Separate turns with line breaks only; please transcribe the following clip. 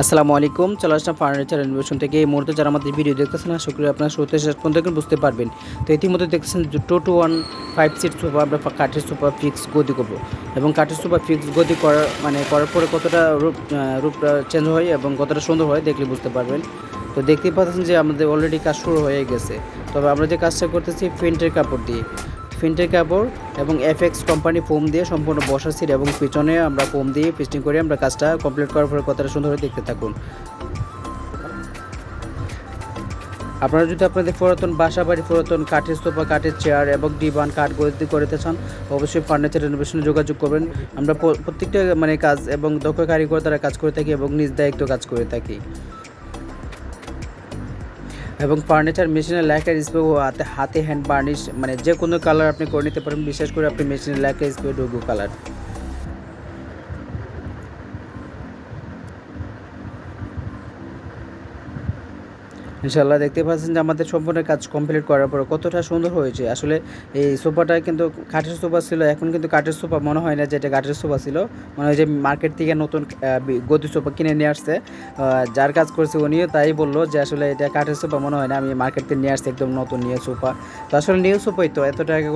আসসালামু আলাইকুম, চলে আসলাম ফার্নিচার ইনোভেশন থেকে। এই মুহূর্তে যারা আমাদের ভিডিও দেখতেছেন, আশা করি আপনারা শুরুতে শেষ পর্যন্ত দেখে বুঝতে পারবেন। তো ইতিমধ্যে দেখতেছেন যে 2-to-1 5 সিট সোফা, আমরা কাঠের সোফা ফিক্স গদি করবো। এবং কাঠের সোফা ফিক্স গদি করার পরে কতটা রূপটা চেঞ্জ হয় এবং কতটা সুন্দর হয় দেখলে বুঝতে পারবেন। তো দেখতেই পাচ্ছেন যে আমাদের অলরেডি কাজ শুরু হয়ে গেছে। তবে আমরা যে কাজটা করতেছি প্রিন্টের কাপড় দিয়ে, প্রিন্টের কাপড় এবং এফএক্স কোম্পানি ফোম দিয়ে সম্পূর্ণ বসার সিট এবং পিছনে আমরা ফোম দিয়ে ফিস্টিং করে আমরা কাজটা কমপ্লিট করার পরে কতটা সুন্দর হয়ে দেখতে থাকুন। আপনারা যদি আপনাদের পুরাতন বাসা বাড়ি, পুরাতন কাঠের সোফা, কাঠের চেয়ার এবং ডিভান কাঠ গদি করতে চান, অবশ্যই ফার্নিচার রেনোভেশনে যোগাযোগ করবেন। আমরা প্রত্যেকটা কাজ এবং দক্ষ কারিগর দ্বারা কাজ করে থাকি এবং নিজ দায়িত্ব কাজ করে থাকি। এবং ফার্নিচার মেশিনের ল্যাকার স্প্রে ও হাতে হ্যান্ড বার্নিশ, যে কোনো কালার আপনি করে নিতে পারেন। বিশেষ করে আপনি মেশিনের ল্যাকার স্প্রে ডুগু কালার। ইনশাআল্লাহ দেখতে পাচ্ছেন যে আমাদের সম্পূর্ণ কাজ কমপ্লিট করার পর কতটা সুন্দর হয়েছে। আসলে এই সোফাটা কিন্তু কাঠের সোফা ছিল, এখন কিন্তু কাঠের সোফা মনে হয় না যে এটা কাঠের সোফা ছিল, মনে হয় যে মার্কেট থেকে নতুন গদি সোফা কিনে নিয়ে আসছে। যার কাজ করছে উনিও তাই বললো যে আসলে এটা কাঠের সোফা মনে হয় না, আমি মার্কেট থেকে নিয়ে আসছি একদম নতুন নিউ সোফা। তো আসলে নিউ সোফাই তো এত টাকা